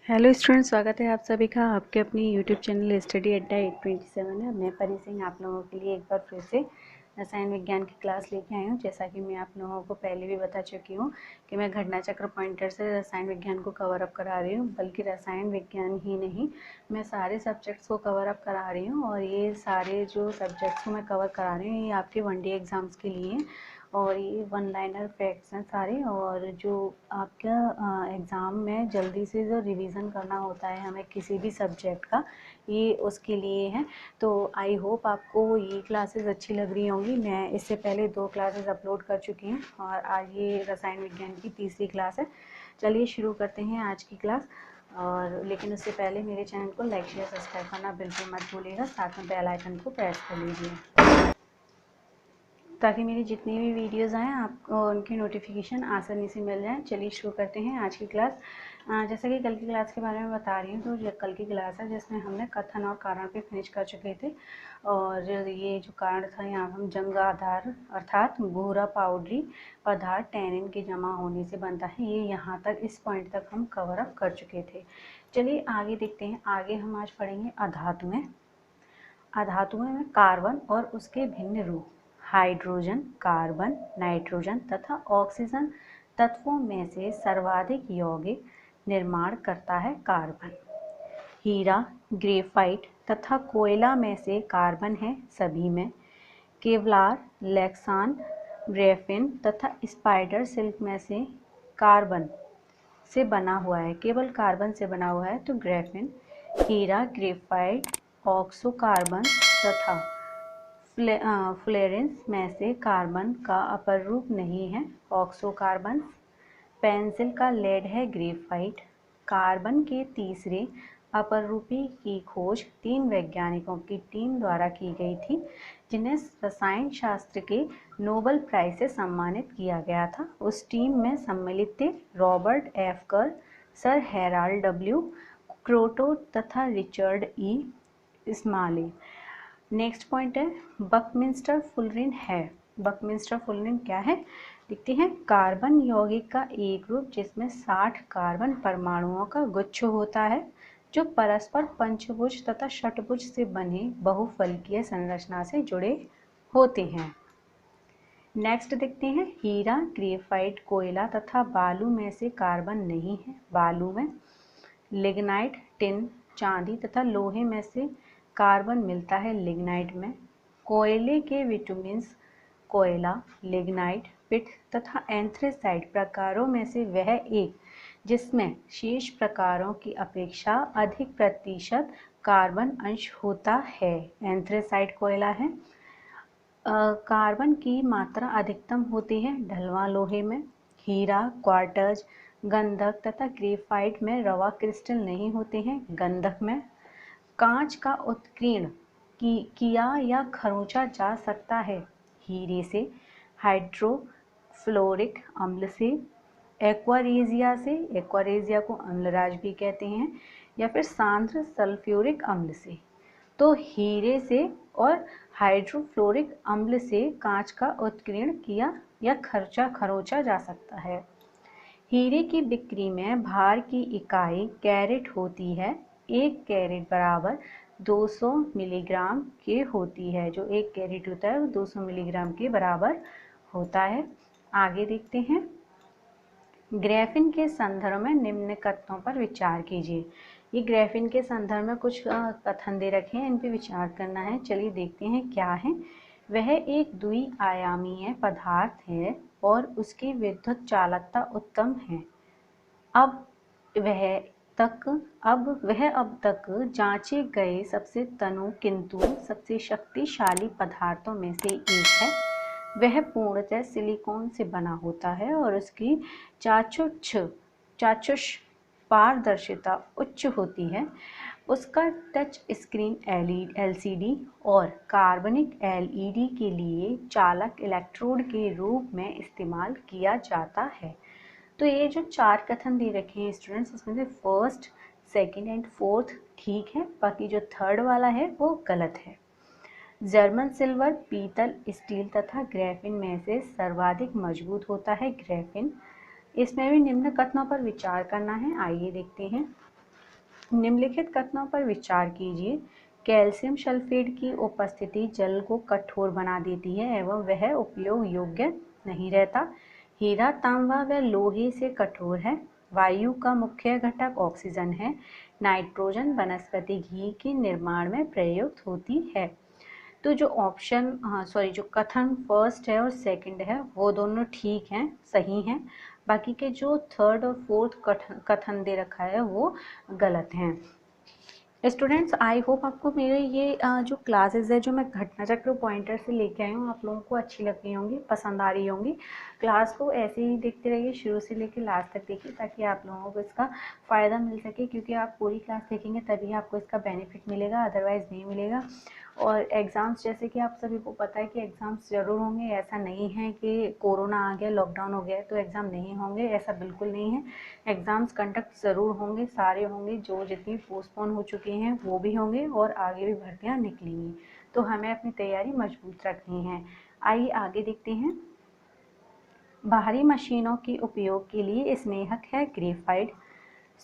Hello student, स्वागत है आप सभी का आपके अपनी यूट्यूब चैनल स्टडी अड्डा 827 है। मैं परी सिंह आप लोगों के लिए एक बार फिर से रसायन विज्ञान की क्लास लेके आई हूँ। जैसा कि मैं आप लोगों को पहले भी बता चुकी हूँ कि मैं घटना चक्र पॉइंटर से रसायन विज्ञान को कवर अप करा रही हूँ, बल्कि रसायन विज्ञान ही नहीं, मैं सारे सब्जेक्ट्स को कवर अप करा रही हूँ। और ये सारे जो सब्जेक्ट्स को मैं कवर करा रही हूँ ये आपके 1 डे एग्ज़ाम्स के लिए हैं और ये 1 लाइनर फैक्ट्स हैं सारे। और जो आपका एग्ज़ाम में जल्दी से जो रिवीजन करना होता है हमें किसी भी सब्जेक्ट का, ये उसके लिए है। तो आई होप आपको ये क्लासेस अच्छी लग रही होंगी। मैं इससे पहले 2 क्लासेस अपलोड कर चुकी हूँ और आज ये रसायन विज्ञान की तीसरी क्लास है। चलिए शुरू करते हैं आज की क्लास। और लेकिन उससे पहले मेरे चैनल को लाइक शेयर सब्सक्राइब करना बिल्कुल मत भूलिएगा, साथ में बेल आइकन को प्रेस कर लीजिए ताकि मेरी जितनी भी वीडियोस आएँ आपको उनकी नोटिफिकेशन आसानी से मिल जाए। चलिए शुरू करते हैं आज की क्लास। जैसा कि कल की क्लास के बारे में बता रही हूँ, तो ये कल की क्लास है जिसमें हमने कथन और कारण पे फिनिश कर चुके थे। और ये जो कारण था, यहाँ हम जंग आधार अर्थात भूरा पाउडरी पदार्थ टैनिन के जमा होने से बनता है, ये यहाँ तक इस पॉइंट तक हम कवर अप कर चुके थे। चलिए आगे देखते हैं। आगे हम आज पढ़ेंगे अधातुएँ। अधातुओं में कार्बन और उसके भिन्न रूप, हाइड्रोजन, कार्बन, नाइट्रोजन तथा ऑक्सीजन तत्वों में से सर्वाधिक यौगिक निर्माण करता है कार्बन। हीरा, ग्रेफाइट तथा कोयला में से कार्बन है सभी में। केवलार, लेक्सान, ग्रेफिन तथा स्पाइडर सिल्क में से कार्बन से बना हुआ है, केवल कार्बन से बना हुआ है, तो ग्रेफिन। हीरा, ग्रेफाइट, ऑक्सो कार्बन तथा फ्लोरेंस में से कार्बन का अपर रूप नहीं है, ऑक्सो कार्बन। पेंसिल का लेड है ग्रेफाइट। कार्बन के तीसरे अपर रूपी की खोज 3 वैज्ञानिकों की टीम द्वारा की गई थी, जिन्हें रसायन शास्त्र के नोबेल प्राइज से सम्मानित किया गया था। उस टीम में सम्मिलित थे Robert F Curl, sir Harold W Kroto तथा Richard E Smalley. Next point है बकमिंस्टर फुलरिन है। बकमिंस्टर फुलरिन क्या है, देखते हैं। कार्बन यौगिक का एक रूप जिसमें 60 कार्बन परमाणुओं का गुच्छ होता है, जो परस्पर पंचभुज तथा षटभुज से बने बहुफलकीय संरचना से जुड़े होते हैं। नेक्स्ट देखते हैं हीरा, ग्रेफाइट, कोयला तथा बालू में से कार्बन नहीं है। बालू में लिग्नाइट, टिन, चांदी तथा लोहे में से कार्बन मिलता है लिग्नाइट में। कोयले के विटामिन्स कोयला, लिग्नाइट, पिट तथा एंथ्रेसाइट प्रकारों में से वह एक जिसमें शेष प्रकारों की अपेक्षा अधिक प्रतिशत कार्बन अंश होता है, एंथ्रेसाइट कोयला है। कार्बन की मात्रा अधिकतम होती है ढलवां लोहे में। हीरा, क्वार्ट्ज, गंधक तथा ग्रेफाइट में रवा क्रिस्टल नहीं होते हैं, गंधक में। कांच का उत्कीर्ण किया या खरोंचा जा सकता है हीरे से, हाइड्रोफ्लोरिक अम्ल से, एक्वारेजिया से, एक्वारेजिया को अम्लराज भी कहते हैं, या फिर सांद्र सल्फ्यूरिक अम्ल से। तो हीरे से और हाइड्रोफ्लोरिक अम्ल से कांच का उत्कीर्ण किया या खरोंचा जा सकता है। हीरे की बिक्री में भार की इकाई कैरेट होती है। 1 कैरेट बराबर 200 मिलीग्राम के होती है। जो 1 कैरेट होता है वो 200 मिलीग्राम के बराबर होता है। आगे देखते हैं ग्रेफिन के संदर्भ में निम्न कथनों पर विचार कीजिए। ये ग्रेफिन के संदर्भ में कुछ कथन दे रखे हैं, इन पे विचार करना है। चलिए देखते हैं क्या है। वह एक द्विआयामी पदार्थ है और उसकी विद्युत चालकता उत्तम है। अब वह अब तक जांचे गए सबसे तनु किंतु सबसे शक्तिशाली पदार्थों में से एक है। वह पूर्णतः सिलिकॉन से बना होता है और उसकी चाक्षुष पारदर्शिता उच्च होती है। उसका टच स्क्रीन एलसीडी और कार्बनिक एलईडी के लिए चालक इलेक्ट्रोड के रूप में इस्तेमाल किया जाता है। तो ये जो 4 कथन दे रखे हैं स्टूडेंट्स, इसमें से फर्स्ट, सेकंड एंड फोर्थ ठीक है, बाकी जो थर्ड वाला है वो गलत है। जर्मन सिल्वर, पीतल, स्टील तथा ग्रेफिन में से सर्वाधिक मजबूत होता है ग्रेफिन। इसमें भी निम्न कथनों पर विचार करना है, आइए देखते हैं। निम्नलिखित कथनों पर विचार कीजिए। कैल्शियम सल्फेट की उपस्थिति जल को कठोर बना देती है एवं वह उपयोग योग्य नहीं रहता। हीरा, तांबा व लोहे से कठोर है। वायु का मुख्य घटक ऑक्सीजन है। नाइट्रोजन वनस्पति घी के निर्माण में प्रयुक्त होती है। तो जो जो कथन फर्स्ट है और सेकंड है वो दोनों ठीक हैं, सही हैं। बाकी के जो थर्ड और फोर्थ कथन दे रखा है वो गलत हैं। स्टूडेंट्स, आई होप आपको मेरे ये जो क्लासेस है जो मैं घटना चक्र पॉइंटर से लेके आई हूँ आप लोगों को अच्छी लग रही होंगी, पसंद आ रही होंगी। क्लास को ऐसे ही देखते रहिए, शुरू से लेके लास्ट तक देखिए ताकि आप लोगों को इसका फ़ायदा मिल सके, क्योंकि आप पूरी क्लास देखेंगे तभी आपको इसका बेनिफिट मिलेगा, अदरवाइज़ नहीं मिलेगा। और एग्ज़ाम्स, जैसे कि आप सभी को पता है कि एग्ज़ाम्स ज़रूर होंगे, ऐसा नहीं है कि कोरोना आ गया, लॉकडाउन हो गया है तो एग्ज़ाम नहीं होंगे, ऐसा बिल्कुल नहीं है। एग्ज़ाम्स कंडक्ट ज़रूर होंगे, सारे होंगे, जो जितनी पोस्टपोन हो चुके हैं वो भी होंगे और आगे भी भर्तियाँ निकलेंगी। तो हमें अपनी तैयारी मजबूत रखनी है। आइए आगे देखते हैं। बाहरी मशीनों के उपयोग के लिए स्नेहक है ग्रेफाइट।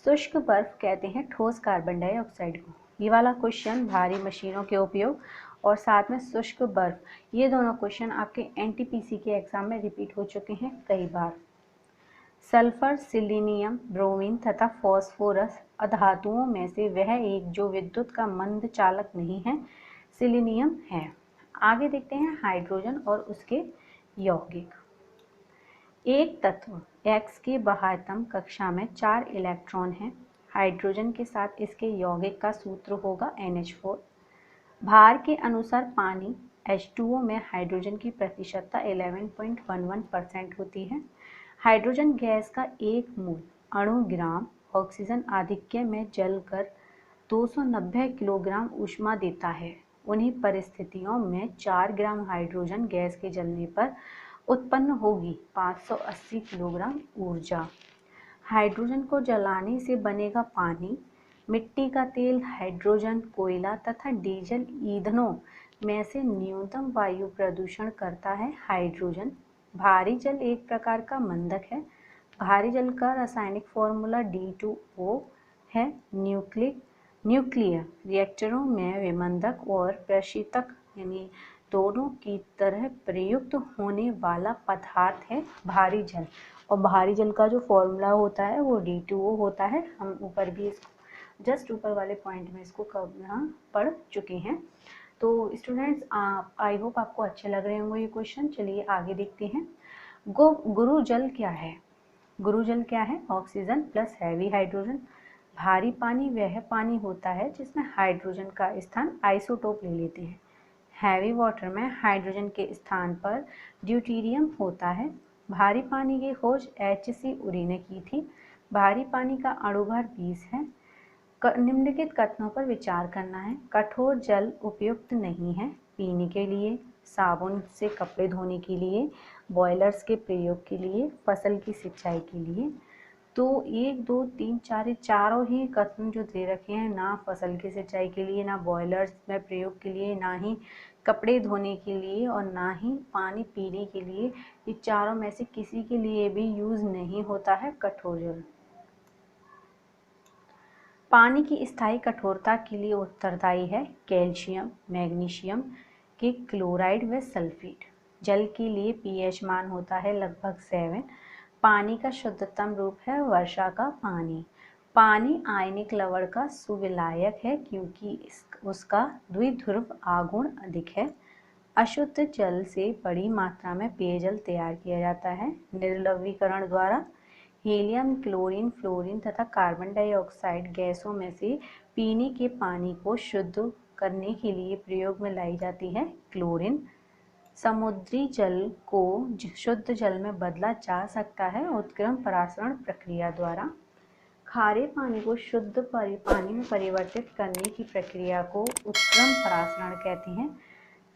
शुष्क बर्फ कहते हैं ठोस कार्बन डाइऑक्साइड को। ये वाला क्वेश्चन भारी मशीनों के उपयोग और साथ में शुष्क बर्फ, ये दोनों क्वेश्चन आपके एनटीपीसी के एग्जाम में रिपीट हो चुके हैं कई बार। सल्फर, सिलीनियम, ब्रोमीन तथा फॉस्फोरस अधातुओं में से वह एक जो विद्युत का मंद चालक नहीं है, सिलीनियम है। आगे देखते हैं हाइड्रोजन और उसके यौगिक। एक तत्व X की बाह्यतम कक्षा में 4 इलेक्ट्रॉन हैं। हाइड्रोजन के साथ इसके यौगिक का सूत्र होगा NH4। भार के अनुसार पानी H2O में हाइड्रोजन की प्रतिशतता 11.11% होती है। हाइड्रोजन गैस का एक मूल अणु ग्राम ऑक्सीजन आधिक्य में जलकर 290 किलोग्राम ऊष्मा देता है। उन्हीं परिस्थितियों में 4 ग्राम हाइड्रोजन गैस के जलने पर उत्पन्न होगी 580 किलोग्राम ऊर्जा। हाइड्रोजन को जलाने से बनेगा पानी, मिट्टी का तेल, हाइड्रोजन, कोयला तथा डीजल ईंधनों में से न्यूनतम वायु प्रदूषण करता है हाइड्रोजन। भारी जल एक प्रकार का मंदक है। भारी जल का रासायनिक फॉर्मूला D2O है। न्यूक्लियर रिएक्टरों में विमंदक और प्रशीतक यानी दोनों की तरह प्रयुक्त होने वाला पदार्थ है भारी जल। और भारी जल का जो फॉर्मूला होता है वो D2O होता है। हम ऊपर भी इसको जस्ट ऊपर वाले पॉइंट में इसको यहाँ पढ़ चुके हैं। तो स्टूडेंट्स, आई होप आपको अच्छे लग रहे होंगे ये क्वेश्चन। चलिए आगे देखते हैं। गुरु जल क्या है? गुरु जल क्या है? Oxygen plus heavy hydrogen. भारी पानी वह पानी होता है जिसमें हाइड्रोजन का स्थान आइसोटोप ले लेते हैं। हैवी वाटर में हाइड्रोजन के स्थान पर ड्यूटेरियम होता है। भारी पानी की खोज HC उरी ने की थी। भारी पानी का अणुभार 20 है। निम्नलिखित कथनों पर विचार करना है। कठोर जल उपयुक्त नहीं है पीने के लिए, साबुन से कपड़े धोने के लिए, बॉयलर्स के प्रयोग के लिए, फसल की सिंचाई के लिए। तो 1, 2, 3, 4 ये चारों ही कथन जो दे रखे हैं, ना फसल की सिंचाई के लिए, ना बॉयलर्स में प्रयोग के लिए, ना ही कपड़े धोने के लिए और ना ही पानी पीने के लिए, ये चारों में से किसी के लिए भी यूज़ नहीं होता है कठोर जल। पानी की स्थायी कठोरता के लिए उत्तरदायी है कैल्शियम, मैग्नीशियम के क्लोराइड व सल्फेट। जल के लिए pH मान होता है लगभग 7। पानी का शुद्धतम रूप है वर्षा का पानी। पानी आयनिक लवण का सुविलायक है क्योंकि उसका द्विध्रुव आघूर्ण अधिक है। अशुद्ध जल से बड़ी मात्रा में पेयजल तैयार किया जाता है निर्लवीकरण द्वारा। हीलियम, क्लोरीन, फ्लोरीन तथा कार्बन डाइऑक्साइड गैसों में से पीने के पानी को शुद्ध करने के लिए प्रयोग में लाई जाती है क्लोरीन। समुद्री जल को शुद्ध जल में बदला जा सकता है उत्क्रम परासरण प्रक्रिया द्वारा। खारे पानी को शुद्ध पानी में परिवर्तित करने की प्रक्रिया को उत्क्रम परासरण कहते हैं।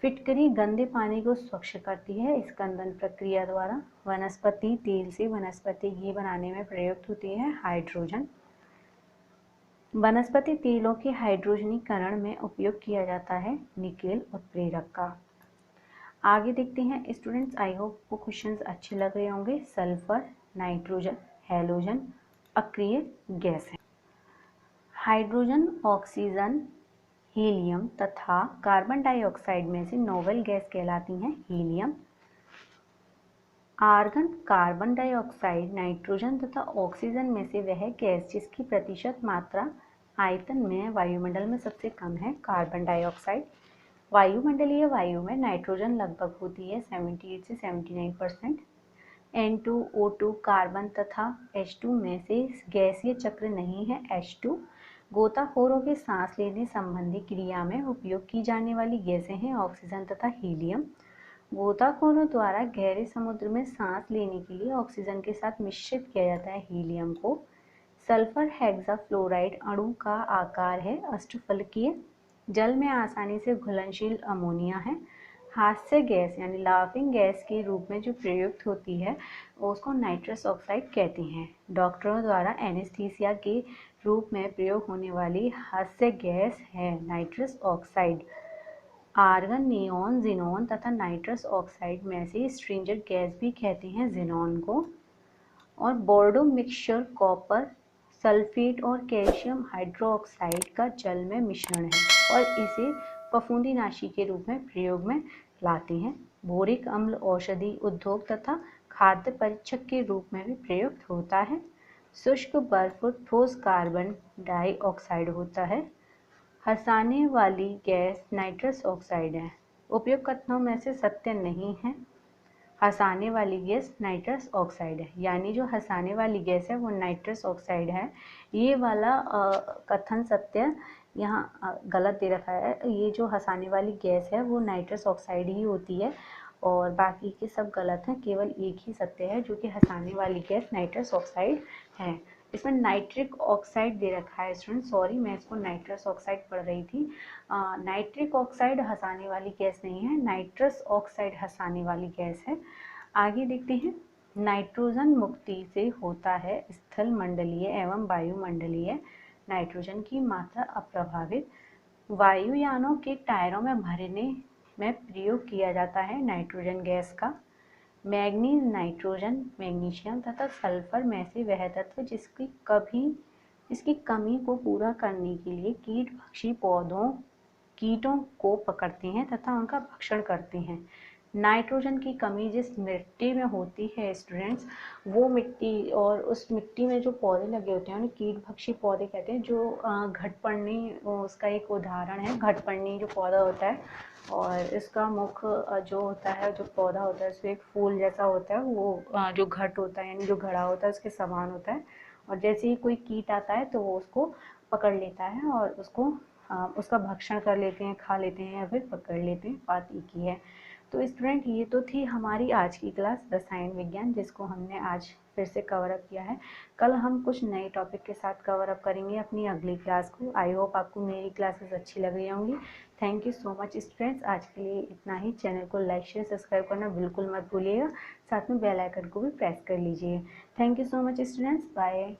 फिटकरी गंदे पानी को स्वच्छ करती है स्कंदन प्रक्रिया द्वारा। वनस्पति तेल से वनस्पति घी बनाने में प्रयुक्त होती है हाइड्रोजन। वनस्पति तेलों के हाइड्रोजनीकरण में उपयोग किया जाता है निकेल उत्प्रेरक का। आगे देखते हैं स्टूडेंट्स, आई होप वो क्वेश्चंस अच्छे लग रहे होंगे। सल्फर, नाइट्रोजन, हैलोजन अक्रिय गैस है। हाइड्रोजन, ऑक्सीजन, हीलियम तथा कार्बन डाइऑक्साइड में से नोबल गैस कहलाती हैं helium. Argon, carbon dioxide, nitrogen तथा ऑक्सीजन में से वह गैस जिसकी प्रतिशत मात्रा आयतन में वायुमंडल में सबसे कम है कार्बन डाइऑक्साइड। वायुमंडलीय वायु में नाइट्रोजन लगभग होती है 78 से 79%। N2O2 कार्बन तथा H2 में से गैसीय चक्र नहीं है H2। गोताखोरों के सांस लेने संबंधी क्रिया में उपयोग की जाने वाली गैसें हैं ऑक्सीजन तथा हीलियम। गोताखोरों द्वारा गहरे समुद्र में सांस लेने के लिए ऑक्सीजन के साथ मिश्रित किया जाता है हीलियम को। सल्फर हेक्साफ्लोराइड अणु का आकार है अष्टफलकीय। जल में आसानी से घुलनशील अमोनिया है। हास्य गैस यानी लाफिंग गैस के रूप में जो प्रयुक्त होती है उसको नाइट्रस ऑक्साइड कहते हैं। डॉक्टरों द्वारा एनेस्थीसिया के रूप में प्रयोग होने वाली हास्य गैस है nitrous oxide. Argon, neon, xenon तथा नाइट्रस ऑक्साइड में से स्ट्रिंजेंट गैस भी कहते हैं जिनॉन को। और बोर्डो मिक्सचर कॉपर सल्फेट और कैल्शियम हाइड्रोक्साइड का जल में मिश्रण है और इसे फफूंदीनाशी के रूप में प्रयोग में लाते हैं। बोरिक अम्ल औषधि उद्योग तथा खाद्य परीक्षक के रूप में भी प्रयुक्त होता है। शुष्क बर्फ ठोस कार्बन डाइऑक्साइड होता है। हंसाने वाली गैस नाइट्रस ऑक्साइड है। उपयुक्त कथनों में से सत्य नहीं है। हंसाने वाली गैस नाइट्रस ऑक्साइड है, यानी जो हंसाने वाली गैस है वो नाइट्रस ऑक्साइड है। ये वाला कथन सत्य यहाँ गलत दे रखा है। ये जो हंसाने वाली गैस है वो नाइट्रस ऑक्साइड ही होती है और बाकी के सब गलत हैं। केवल एक ही सत्य है जो कि हंसाने वाली गैस नाइट्रस ऑक्साइड है। इसमें नाइट्रिक ऑक्साइड दे रखा है स्टूडेंट, सॉरी मैं इसको नाइट्रस ऑक्साइड पढ़ रही थी। नाइट्रिक ऑक्साइड हंसाने वाली गैस नहीं है, नाइट्रस ऑक्साइड हंसाने वाली गैस है। आगे देखते हैं। नाइट्रोजन मुक्ति से होता है स्थल मंडलीय एवं वायुमंडलीय नाइट्रोजन की मात्रा अप्रभावित। वायुयानों के टायरों में भरने में प्रयोग किया जाता है नाइट्रोजन गैस का। मैग्नीज, नाइट्रोजन, मैग्नीशियम तथा सल्फर में से वह तत्व जिसकी कमी को पूरा करने के लिए कीटभक्षी कीटों को पकड़ते हैं तथा उनका भक्षण करते हैं। नाइट्रोजन की कमी जिस मिट्टी में होती है स्टूडेंट्स, वो मिट्टी और उस मिट्टी में जो पौधे लगे होते हैं उन्हें कीटभक्षी पौधे कहते हैं। जो घटपर्णी उसका एक उदाहरण है। घटपर्णी जो पौधा होता है और इसका मुख जो होता है, जो पौधा होता है उसमें एक फूल जैसा होता है, वो जो घट होता है यानी जो घड़ा होता है उसके समान होता है। और जैसे ही कोई कीट आता है तो वो उसको पकड़ लेता है और उसका भक्षण कर लेते हैं, खा लेते हैं या फिर पकड़ लेते हैं। बात एक ही है। तो स्टूडेंट ये तो थी हमारी आज की क्लास रसायन विज्ञान, जिसको हमने आज फिर से कवर अप किया है। कल हम कुछ नए टॉपिक के साथ कवर अप करेंगे अपनी अगली क्लास को। आई होप आपको मेरी क्लासेस अच्छी लग रही होंगी। Thank you so much students. आज के लिए इतना ही। चैनल को लाइक शेयर सब्सक्राइब करना बिल्कुल मत भूलिएगा। साथ में बेल आइकन को भी प्रेस कर लीजिए। Thank you so much students. Bye.